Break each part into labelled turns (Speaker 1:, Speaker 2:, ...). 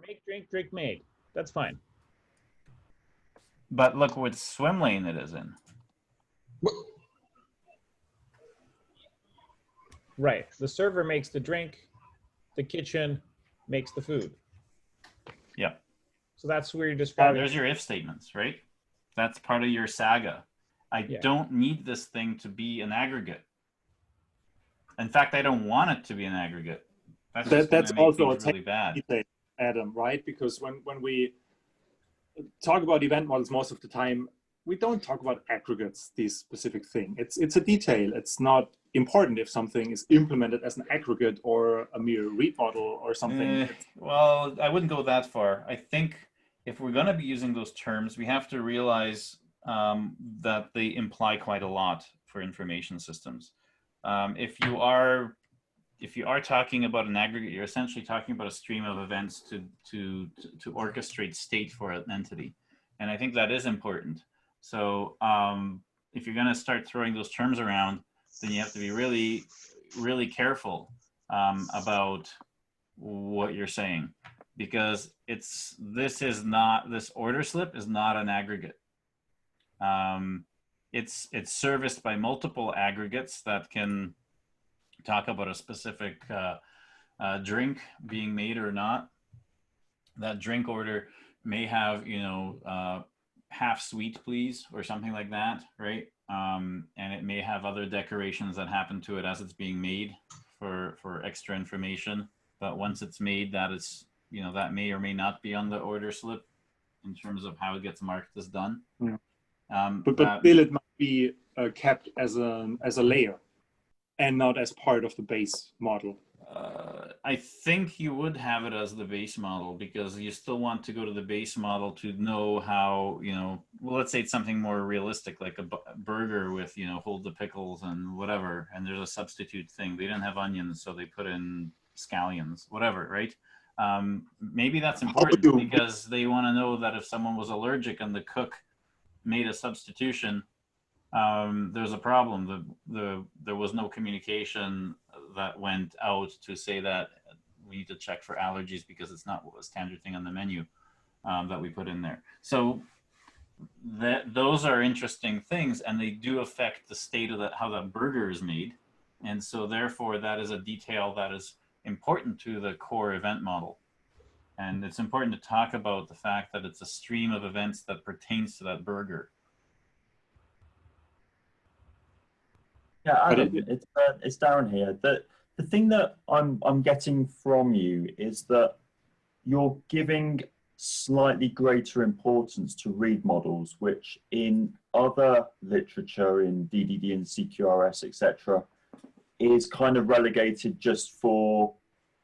Speaker 1: make, drink, drink, made. That's fine.
Speaker 2: But look what swim lane it is in.
Speaker 1: Right. The server makes the drink, the kitchen makes the food.
Speaker 2: Yeah.
Speaker 1: So that's where you're describing.
Speaker 2: There's your if statements, right? That's part of your Saga. I don't need this thing to be an aggregate. In fact, I don't want it to be an aggregate.
Speaker 3: That's also
Speaker 2: really bad,
Speaker 3: detail, Adam, right? Because when we talk about event models, most of the time we don't talk about aggregates, these specific thing. It's a detail. It's not important if something is implemented as an aggregate or a mere read model or something.
Speaker 2: Well, I wouldn't go that far. I think if we're going to be using those terms, we have to realize that they imply quite a lot for information systems. If you are talking about an aggregate, you're essentially talking about a stream of events to orchestrate state for an entity, and I think that is important. So if you're going to start throwing those terms around, then you have to be really, really careful about what you're saying, because this order slip is not an aggregate. It's serviced by multiple aggregates that can talk about a specific drink being made or not. That drink order may have, half sweet please or something like that, right? And it may have other decorations that happen to it as it's being made for extra information. But once it's made, that is, that may or may not be on the order slip in terms of how it gets marked as done.
Speaker 3: Yeah. But still, it might be kept as a layer and not as part of the base model.
Speaker 2: I think you would have it as the base model, because you still want to go to the base model to know how, well, let's say it's something more realistic, like a burger with, hold the pickles and whatever, and there's a substitute thing. They didn't have onions, so they put in scallions, whatever, right? Maybe that's important because they want to know that if someone was allergic and the cook made a substitution, there's a problem. There was no communication that went out to say that we need to check for allergies because it's not a standard thing on the menu that we put in there. So those are interesting things, and they do affect the state of how that burger is made. And so therefore that is a detail that is important to the core event model. And it's important to talk about the fact that it's a stream of events that pertains to that burger.
Speaker 4: Yeah, Adam, it's Darren here. The thing that I'm getting from you is that you're giving slightly greater importance to read models, which in other literature, in DDD and CQRS, etc., is kind of relegated just for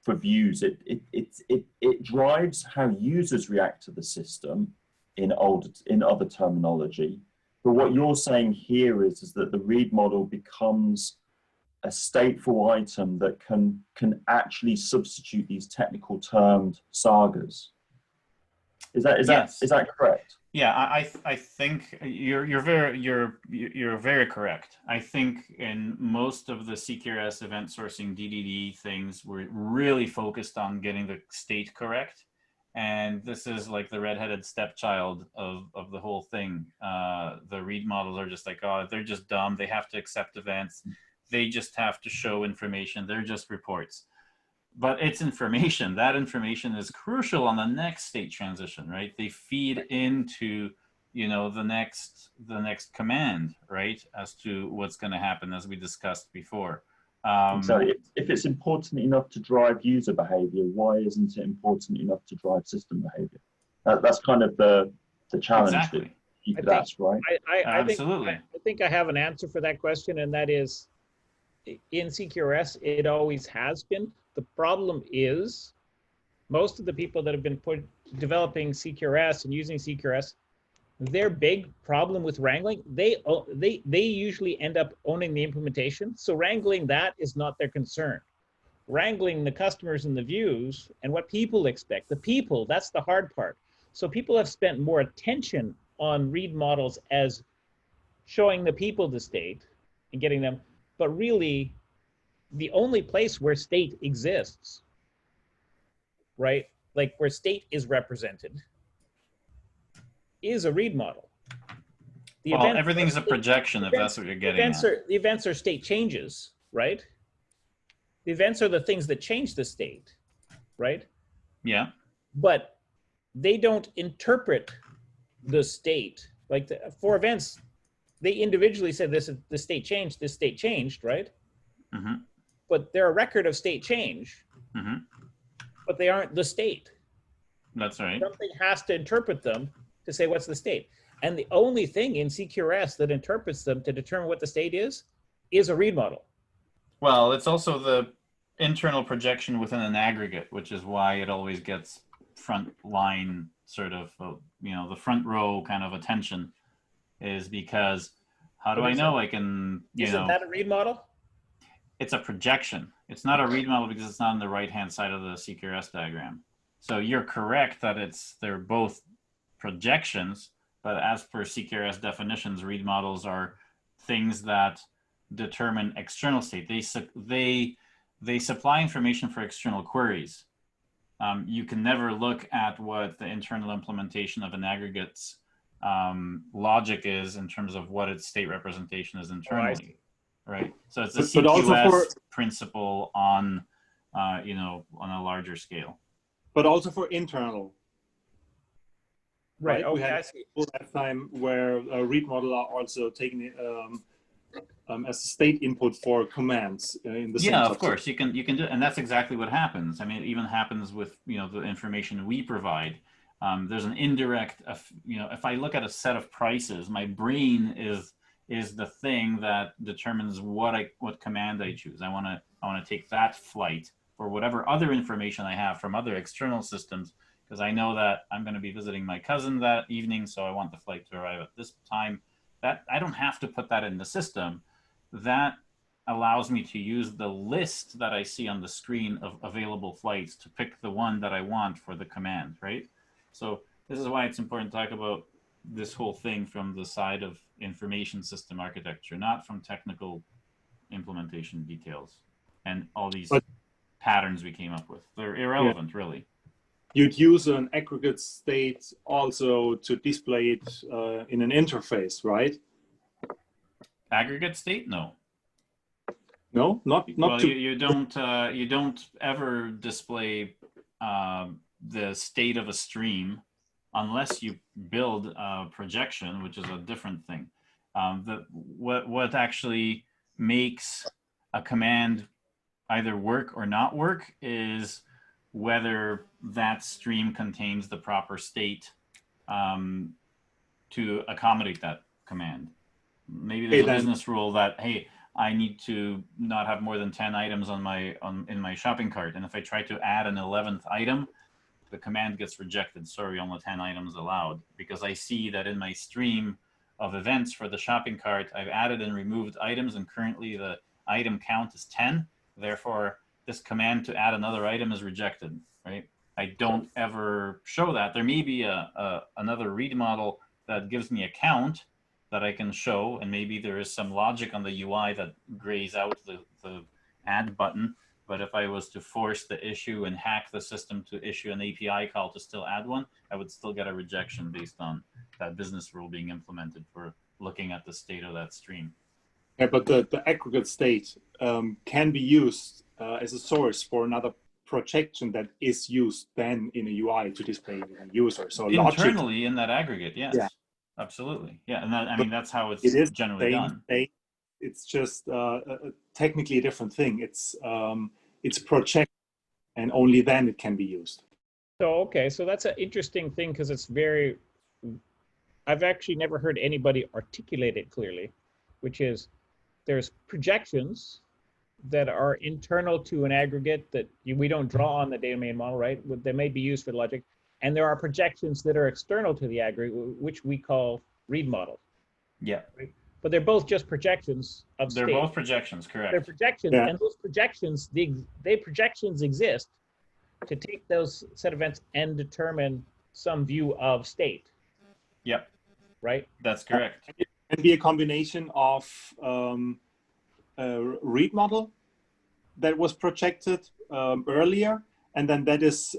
Speaker 4: views. It drives how users react to the system in other terminology. But what you're saying here is that the read model becomes a stateful item that can actually substitute these technical termed sagas. Is that correct?
Speaker 2: Yeah, I think you're very correct. I think in most of the CQRS event sourcing DDD things, we're really focused on getting the state correct. And this is like the redheaded stepchild of the whole thing. The read models are just like, oh, they're just dumb. They have to accept events. They just have to show information. They're just reports. But it's information. That information is crucial on the next state transition, right? They feed into, the next command, right? As to what's going to happen, as we discussed before.
Speaker 4: So if it's important enough to drive user behavior, why isn't it important enough to drive system behavior? That's kind of the challenge
Speaker 2: exactly.
Speaker 4: that you could ask, right?
Speaker 2: Absolutely.
Speaker 1: I think I have an answer for that question, and that is, in CQRS, it always has been. The problem is, most of the people that have been developing CQRS and using CQRS, their big problem with wrangling, they usually end up owning the implementation. So wrangling that is not their concern. Wrangling the customers and the views and what people expect. The people, that's the hard part. So people have spent more attention on read models as showing the people the state and getting them, but really the only place where state exists, right, like where state is represented, is a read model. The
Speaker 2: Well,
Speaker 1: events
Speaker 2: everything's
Speaker 1: are
Speaker 2: a projection, if that's what you're getting at.
Speaker 1: the events are state changes, right? The events are the things that change the state, right?
Speaker 2: Yeah.
Speaker 1: But they don't interpret the state. Like for events, they individually said the state changed, right?
Speaker 2: Mm-hmm.
Speaker 1: But they're a record of state change,
Speaker 2: Mm-hmm.
Speaker 1: but they aren't the state.
Speaker 2: That's right.
Speaker 1: Something has to interpret them to say what's the state. And the only thing in CQRS that interprets them to determine what the state is a read model.
Speaker 2: Well, it's also the internal projection within an aggregate, which is why it always gets front line sort of, the front row kind of attention, is because how do I know I can,
Speaker 1: Isn't that a read model?
Speaker 2: It's a projection. It's not a read model because it's not on the right-hand side of the CQRS diagram. So you're correct that they're both projections, but as per CQRS definitions, read models are things that determine external state. They supply information for external queries. You can never look at what the internal implementation of an aggregate's logic is in terms of what its state representation is internally, right? So it's a CQS principle on, on a larger scale.
Speaker 3: But also for internal.
Speaker 1: Right.
Speaker 3: We
Speaker 1: Okay,
Speaker 3: had last time where a read model are also taken as a state input for commands in the
Speaker 2: Yeah, of course you can do it, and that's exactly what happens. I mean, it even happens with the information we provide. There's an indirect, if I look at a set of prices, my brain is the thing that determines what command I choose. I want to take that flight for whatever other information I have from other external systems, because I know that I'm going to be visiting my cousin that evening, so I want the flight to arrive at this time. That I don't have to put that in the system. That allows me to use the list that I see on the screen of available flights to pick the one that I want for the command, right? So this is why it's important to talk about this whole thing from the side of information system architecture, not from technical implementation details and all these patterns we came up with. They're irrelevant, really.
Speaker 3: You'd use an aggregate state also to display it in an interface, right?
Speaker 2: Aggregate state? No.
Speaker 3: No, not
Speaker 2: well,
Speaker 3: to.
Speaker 2: You don't ever display the state of a stream unless you build a projection, which is a different thing. What actually makes a command either work or not work is whether that stream contains the proper state to accommodate that command. Maybe there's a business rule that, hey, I need to not have more than 10 items in my shopping cart. And if I try to add an 11th item, the command gets rejected. Sorry, only 10 items allowed, because I see that in my stream of events for the shopping cart, I've added and removed items, and currently the item count is 10. Therefore, this command to add another item is rejected, right? I don't ever show that. There may be another read model that gives me a count that I can show, and maybe there is some logic on the UI that grays out the add button. But if I was to force the issue and hack the system to issue an API call to still add one, I would still get a rejection based on that business rule being implemented for looking at the state of that stream.
Speaker 3: Yeah, but the aggregate state can be used as a source for another projection that is used then in a UI to display the user. So
Speaker 2: internally in that aggregate, yes, yeah. Absolutely, yeah, and that, I mean, that's how it's generally done.
Speaker 3: It's just technically a different thing. It's project, and only then it can be used.
Speaker 1: So okay, so that's an interesting thing, because it's very. I've actually never heard anybody articulate it clearly, which is there's projections that are internal to an aggregate that we don't draw on the data domain model, right? They may be used for logic. And there are projections that are external to the aggregate, which we call read models.
Speaker 2: Yeah.
Speaker 1: Right? But they're both just projections of state.
Speaker 2: They're both projections, correct.
Speaker 1: They're projections, yeah. And those projections, they projections exist to take those set events and determine some view of state.
Speaker 2: Yep.
Speaker 1: Right?
Speaker 2: That's correct.
Speaker 3: It can be a combination of a read model that was projected earlier, and then that is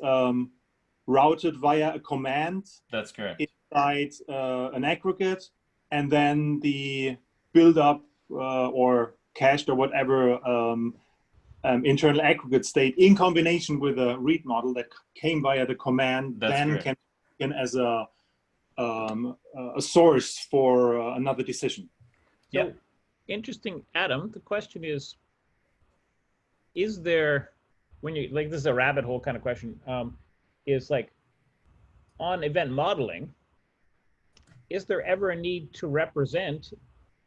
Speaker 3: routed via a command
Speaker 2: That's correct.
Speaker 3: inside an aggregate, and then the build-up or cached or whatever internal aggregate state in combination with a read model that came via the command,
Speaker 2: That's
Speaker 3: then
Speaker 2: correct.
Speaker 3: can as a source for another decision.
Speaker 1: So interesting, Adam. The question is there, when you like, this is a rabbit hole kind of question, is like on event modeling, is there ever a need to represent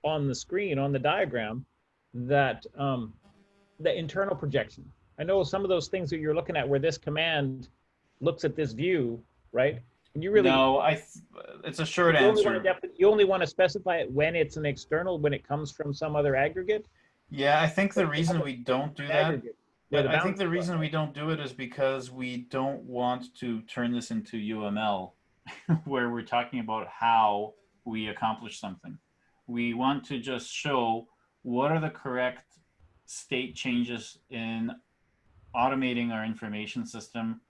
Speaker 1: on the screen, on the diagram, that the internal projection? I know some of those things that you're looking at where this command looks at this view, right? And you really
Speaker 2: No, it's a short
Speaker 1: you only
Speaker 2: answer.
Speaker 1: you only want to specify it when it's an external, when it comes from some other aggregate.
Speaker 2: Yeah, I think the reason we don't do that,
Speaker 1: where the
Speaker 2: I think
Speaker 1: boundaries
Speaker 2: the
Speaker 1: are,
Speaker 2: reason
Speaker 1: right?
Speaker 2: we don't do it is because we don't want to turn this into UML, where we're talking about how we accomplish something. We want to just show what are the correct state changes in automating our information system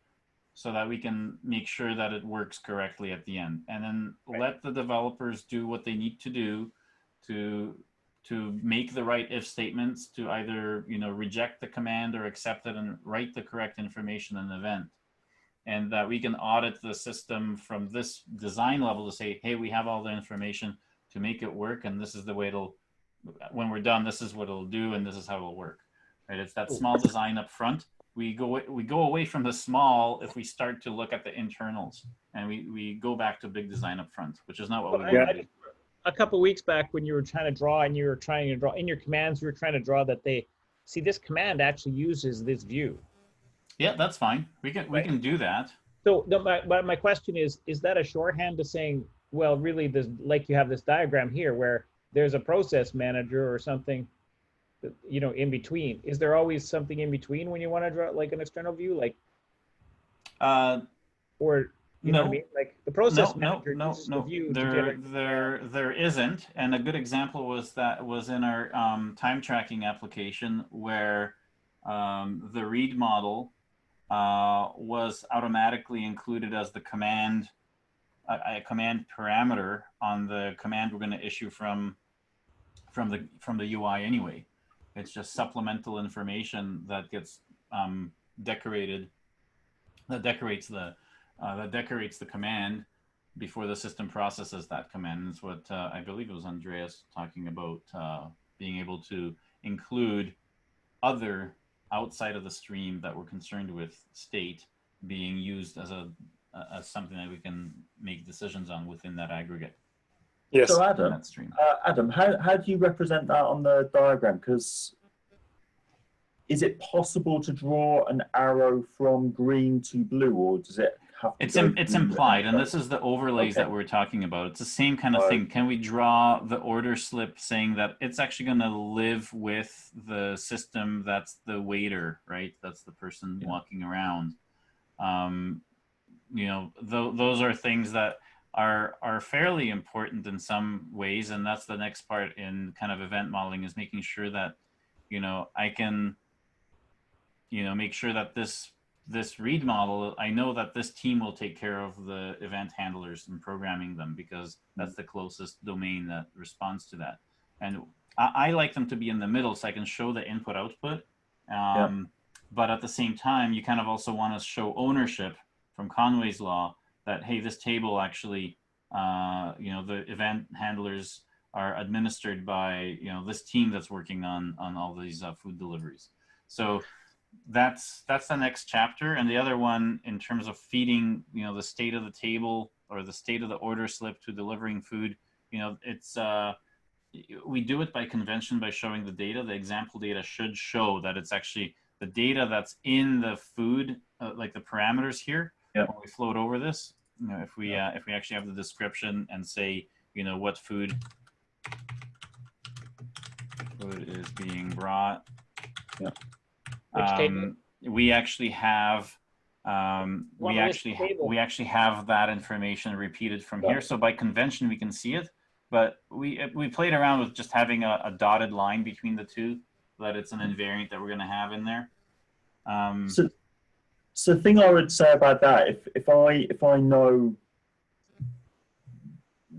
Speaker 2: so that we can make sure that it works correctly at the end, and then let the developers do what they need to do to make the right if statements, to either reject the command or accept it and write the correct information in the event, and that we can audit the system from this design level to say, hey, we have all the information to make it work, and this is the way it'll, when we're done, this is what it'll do, and this is how it'll work. Right? It's that small design up front. We go away from the small if we start to look at the internals, and we go back to big design up front, which is not what we want to do.
Speaker 1: A couple of weeks back, when you were trying to draw, and you were trying to draw in your commands, you were trying to draw that they see this command actually uses this view.
Speaker 2: Yeah, that's fine. We can do that.
Speaker 1: So my question is that a shorthand to saying, well, really, this, like you have this diagram here where there's a process manager or something, in between. Is there always something in between when you want to draw like an external view, like, or you know what I mean? Like the process manager uses the view to generate.
Speaker 2: There isn't. And a good example was in our time tracking application, where the read model was automatically included as the command, a command parameter on the command we're going to issue from the UI anyway. It's just supplemental information that gets decorated, that decorates the command before the system processes that command. And it's what I believe it was Andreas talking about, being able to include other outside of the stream that we're concerned with state being used as something that we can make decisions on within that aggregate.
Speaker 3: Yes.
Speaker 4: So Adam, how do you represent that on the diagram? Because is it possible to draw an arrow from green to blue, or does it have to
Speaker 2: it's implied, and this is the overlays that we're talking about. It's the same kind of thing. Can we draw the order slip saying that it's actually going to live with the system that's the waiter, right? That's the person walking around. Those are things that are fairly important in some ways, and that's the next part in kind of event modeling, is making sure that I can make sure that this read model, I know that this team will take care of the event handlers and programming them, because that's the closest domain that responds to that. And I like them to be in the middle so I can show the input output. But at the same time, you kind of also want to show ownership from Conway's law, that, hey, this table actually, the event handlers are administered by, this team that's working on all these food deliveries. So that's the next chapter. And the other one, in terms of feeding, the state of the table or the state of the order slip to delivering food, it's we do it by convention, by showing the data. The example data should show that it's actually the data that's in the food, like the parameters here. When we float over this, if we actually have the description and say, what food is being brought. We actually have we actually have that information repeated from here. So by convention we can see it, but we played around with just having a dotted line between the two, so that it's an invariant that we're going to have in there.
Speaker 4: So the thing I would say about that, if I know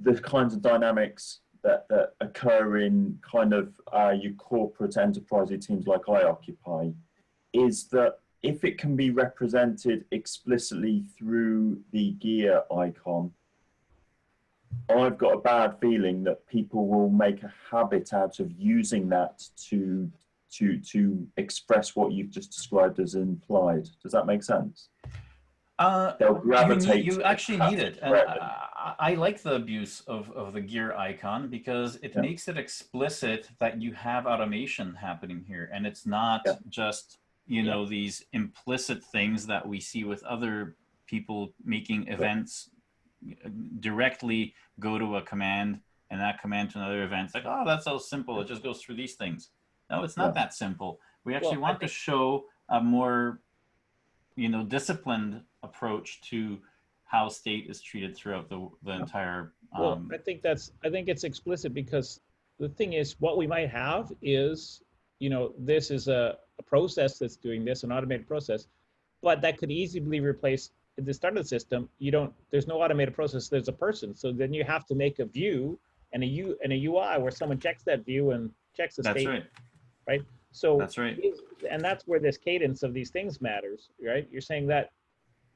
Speaker 4: the kinds of dynamics that occur in kind of your corporate enterprise teams like I occupy, is that if it can be represented explicitly through the gear icon, I've got a bad feeling that people will make a habit out of using that to express what you've just described as implied. Does that make sense? They'll gravitate.
Speaker 2: You actually need it. And I like the abuse of the gear icon because it makes it explicit that you have automation happening here. And it's not just, you know, these implicit things that we see with other people making events directly go to a command and that command to another event. It's like, oh, that's so simple. It just goes through these things. No, it's not that simple. We actually want to show a more, you know, disciplined approach to how state is treated throughout the entire.
Speaker 1: Well, I think it's explicit because the thing is, what we might have is, you know, this is a process that's doing this, an automated process, but that could easily replace at the start of the system. There's no automated process. There's a person. So then you have to make a view and a UI where someone checks that view and checks the state.
Speaker 2: That's right.
Speaker 1: Right. So
Speaker 2: that's right.
Speaker 1: And that's where this cadence of these things matters, right? You're saying that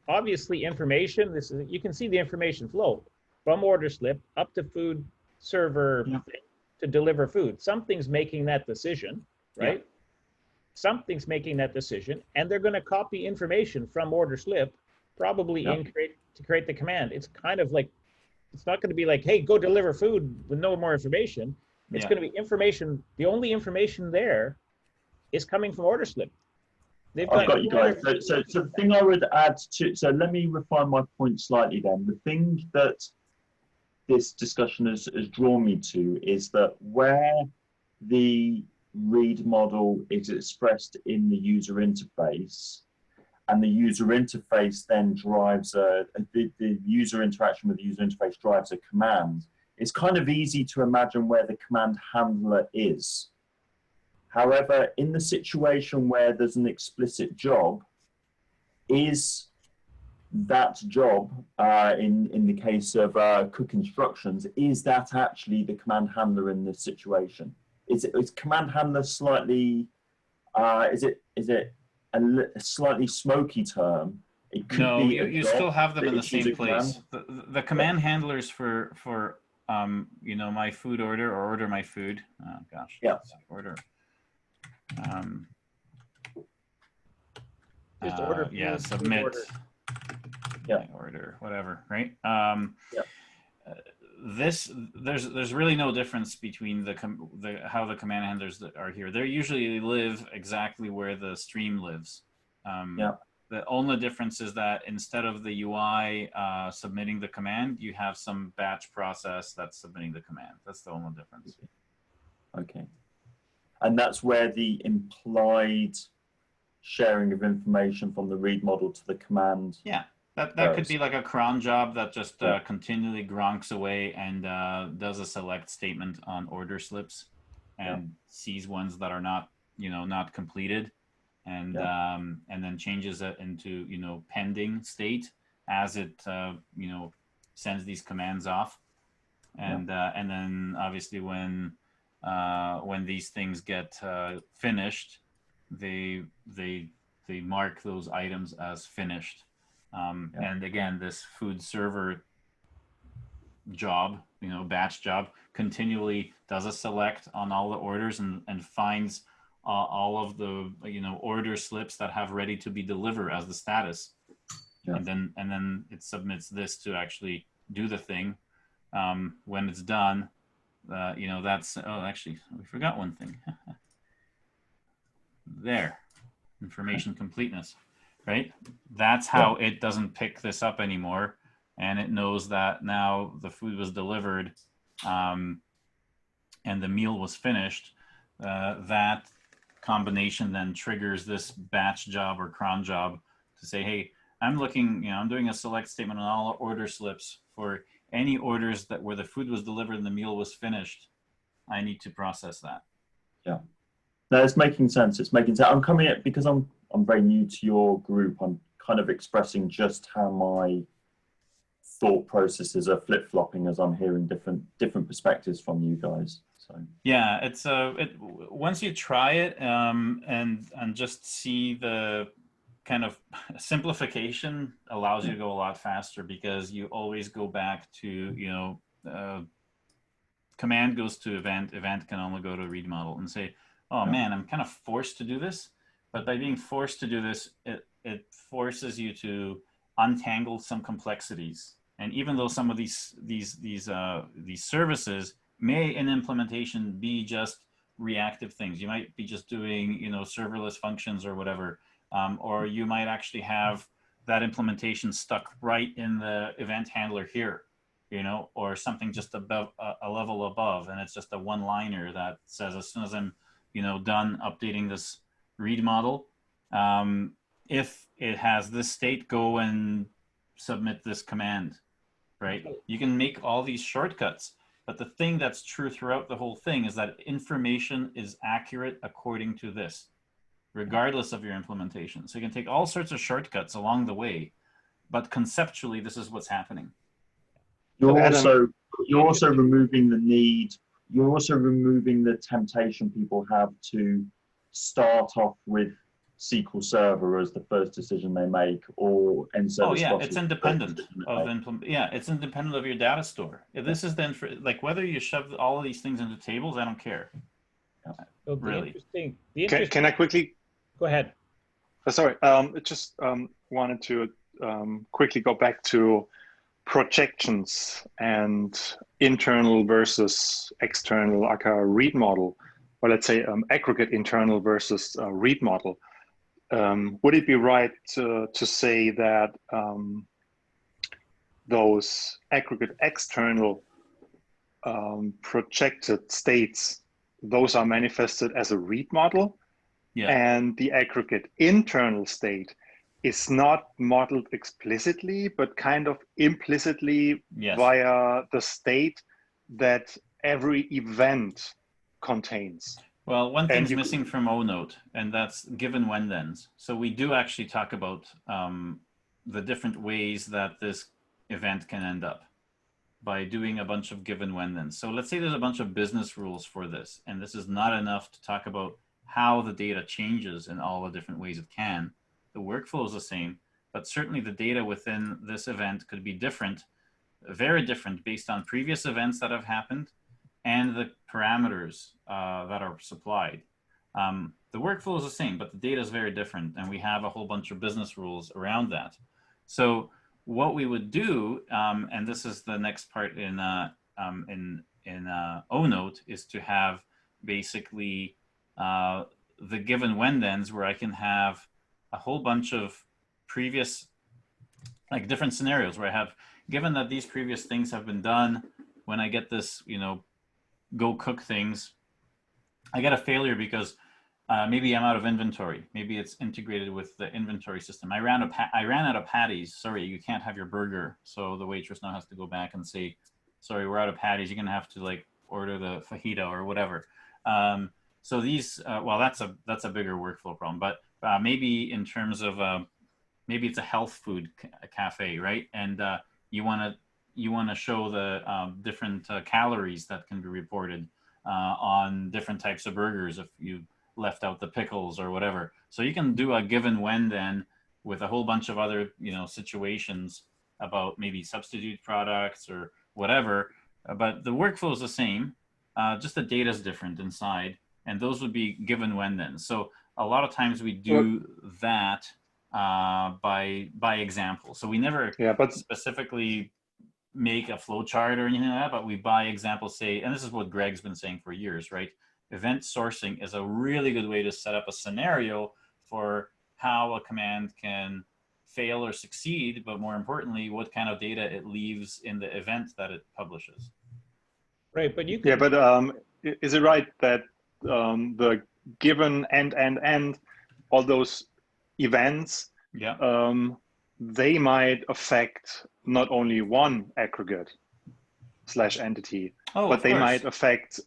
Speaker 1: obviously information, you can see the information flow from order slip up to food server to deliver food. Something's making that decision, right? Yeah. Something's making that decision, and they're going to copy information from order slip, probably to create the command. It's kind of like, it's not going to be like, hey, go deliver food with no more information. It's going to be information. The only information there is coming from order slip.
Speaker 4: I've got you guys. So the thing I would add to, so let me refine my point slightly then. The thing that this discussion has drawn me to is that where the read model is expressed in the user interface, and the user interface then drives the user interaction with the user interface drives a command, it's kind of easy to imagine where the command handler is. However, in the situation where there's an explicit job, is that job, in the case of cook instructions, is that actually the command handler in this situation? Is command handler slightly, is it a slightly smoky term? It could
Speaker 2: no,
Speaker 4: be
Speaker 2: you still have them in the same place. The command handlers for you know, my food order or order my food. Oh gosh.
Speaker 4: Yeah.
Speaker 2: Order.
Speaker 1: Just order.
Speaker 2: Yeah. Submit.
Speaker 1: Order.
Speaker 4: Yeah.
Speaker 2: Order. Whatever. Right. There's really no difference between how the command handlers that are here. They usually live exactly where the stream lives. The only difference is that instead of the UI submitting the command, you have some batch process that's submitting the command. That's the only difference.
Speaker 4: Okay. And that's where the implied sharing of information from the read model to the command.
Speaker 2: Yeah, that could be like a cron job that just continually gronks away and does a select statement on order slips and sees ones that are not, you know, not completed. And then changes it into, you know, pending state as it you know, sends these commands off, and then obviously when these things get finished, they mark those items as finished. And again, this food server job, you know, batch job, continually does a select on all the orders and finds all of the, you know, order slips that have ready to be delivered as the status, and then it submits this to actually do the thing. When it's done, you know, that's actually we forgot one thing. There, information completeness, right? That's how it doesn't pick this up anymore, and it knows that now the food was delivered, and the meal was finished. That combination then triggers this batch job or cron job to say, hey, I'm looking, you know, I'm doing a select statement on all order slips for any orders that where the food was delivered and the meal was finished. I need to process that.
Speaker 4: Yeah, no, it's making sense. It's making sense. I'm coming at, because I'm very new to your group. I'm kind of expressing just how my thought processes are flip-flopping as I'm hearing different perspectives from you guys. So
Speaker 2: yeah, it's once you try it and just see the kind of simplification allows you to go a lot faster, because you always go back to, you know, command goes to event can only go to read model, and say, oh man, I'm kind of forced to do this. But by being forced to do this, it forces you to untangle some complexities. And even though some of these services may in implementation be just reactive things, you might be just doing, you know, serverless functions or whatever, or you might actually have that implementation stuck right in the event handler here, you know, or something just above a level above, and it's just a one-liner that says, as soon as I'm, you know, done updating this read model, if it has this state, go and submit this command, right? You can make all these shortcuts, but the thing that's true throughout the whole thing is that information is accurate according to this, regardless of your implementation. So you can take all sorts of shortcuts along the way, but conceptually, this is what's happening.
Speaker 4: You're also removing the need. You're also removing the temptation people have to start off with SQL Server as the first decision they make, or NService.
Speaker 2: Oh yeah, it's independent of it's independent of your data store. If this is then for, like, whether you shove all of these things into tables, I don't care.
Speaker 1: So
Speaker 2: really.
Speaker 3: Can I quickly
Speaker 1: go ahead?
Speaker 3: Sorry, just wanted to quickly go back to projections and internal versus external, like a read model, or let's say aggregate internal versus read model. Would it be right to say that those aggregate external projected states, those are manifested as a read model, and the aggregate internal state is not modeled explicitly, but kind of implicitly via the state that every event contains?
Speaker 2: Well, one thing's missing from ONote, and that's given when thens. So we do actually talk about the different ways that this event can end up by doing a bunch of given when thens. So let's say there's a bunch of business rules for this, and this is not enough to talk about how the data changes in all the different ways it can. The workflow is the same, but certainly the data within this event could be different, very different, based on previous events that have happened and the parameters that are supplied. The workflow is the same, but the data is very different, and we have a whole bunch of business rules around that. So what we would do, and this is the next part in ONote, is to have basically the given when thens, where I can have a whole bunch of previous, like, different scenarios where I have, given that these previous things have been done, when I get this, you know, go cook things, I get a failure because maybe I'm out of inventory. Maybe it's integrated with the inventory system. I ran out of patties. Sorry, you can't have your burger. So the waitress now has to go back and say, sorry, we're out of patties. You're gonna have to, like, order the fajita or whatever. So these, well, that's a bigger workflow problem. But maybe in terms of maybe it's a health food cafe, right? And you want to show the different calories that can be reported on different types of burgers if you left out the pickles or whatever. So you can do a given when then with a whole bunch of other, you know, situations about maybe substitute products or whatever. But the workflow is the same, just the data is different inside, and those would be given when then. So a lot of times we do that by example. So we never specifically make a flow chart or anything like that, but we by example say, and this is what Greg's been saying for years, right? Event sourcing is a really good way to set up a scenario for how a command can fail or succeed, but more importantly, what kind of data it leaves in the event that it publishes.
Speaker 1: Right, but you can...
Speaker 3: Yeah, but is it right that the given and all those events, they might affect not only one aggregate / entity, but they might affect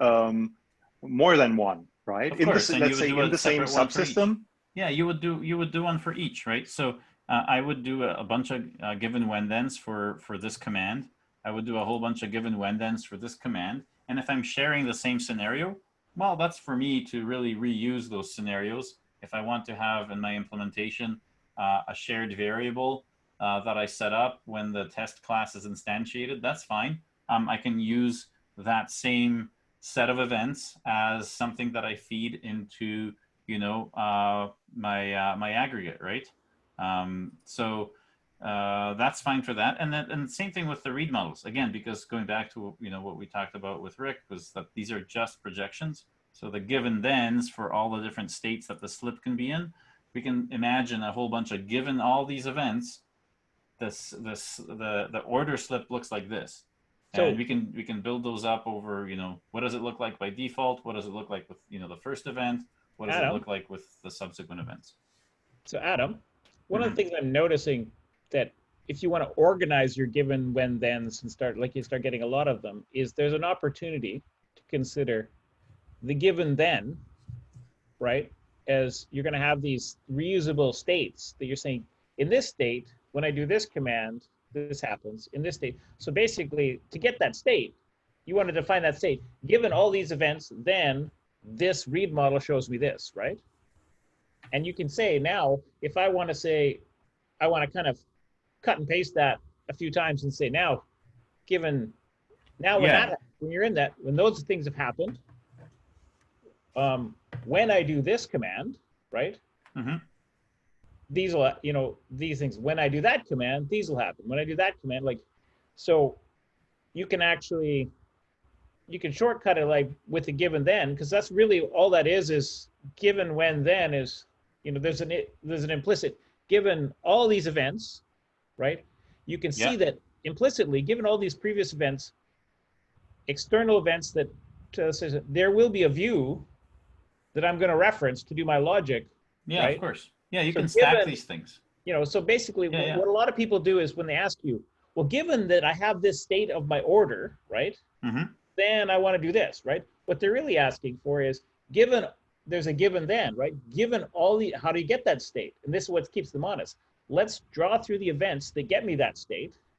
Speaker 3: more than one, right?
Speaker 2: Of course.
Speaker 3: Let's say in the same subsystem.
Speaker 2: Yeah, you would do one for each, right? So I would do a bunch of given when thens for this command. I would do a whole bunch of given when thens for this command. And if I'm sharing the same scenario, well, that's for me to really reuse those scenarios. If I want to have in my implementation a shared variable that I set up when the test class is instantiated, that's fine. I can use that same set of events as something that I feed into, you know, my aggregate, right? So that's fine for that. And then, and same thing with the read models again, because going back to, you know, what we talked about with Rick was that these are just projections. So the given thens for all the different states that the slip can be in, we can imagine a whole bunch of given all these events, the order slip looks like this.
Speaker 1: So
Speaker 2: And we can build those up over, you know, what does it look like by default? What does it look like with, you know, the first event? What does it
Speaker 1: Adam,
Speaker 2: look like with the subsequent events?
Speaker 1: so Adam, one of the things I'm noticing that if you want to organize your given when thens and start getting a lot of them, is there's an opportunity to consider the given then, right? As you're going to have these reusable states that you're saying, in this state, when I do this command, this happens in this state. So basically, to get that state, you want to define that state. Given all these events, then this read model shows me this, right? And you can say now, if I want to say, I want to kind of cut and paste that a few times and say, now, given, now when
Speaker 2: Yeah.
Speaker 1: when you're in that, when those things have happened, when I do this command, right?
Speaker 2: Mhm.
Speaker 1: These will, you know, these things, when I do that command, these will happen. When I do that command, like, so you can actually, you can shortcut it like with the given then, because that's really all that is given when then is, you know, there's an implicit, given all these events, right? You can see
Speaker 2: Yeah.
Speaker 1: that implicitly, given all these previous events, external events that says there will be a view that I'm going to reference to do my logic.
Speaker 2: Yeah,
Speaker 1: right?
Speaker 2: of course. Yeah, you
Speaker 1: So
Speaker 2: can stack
Speaker 1: given,
Speaker 2: these things.
Speaker 1: you know, so basically
Speaker 2: Yeah, yeah.
Speaker 1: what a lot of people do is when they ask you, well, given that I have this state of my order, right?
Speaker 2: Mhm.
Speaker 1: Then I want to do this, right? What they're really asking for is given, there's a given then, right? Given all the, how do you get that state? And this is what keeps them honest. Let's draw through the events that get me that state,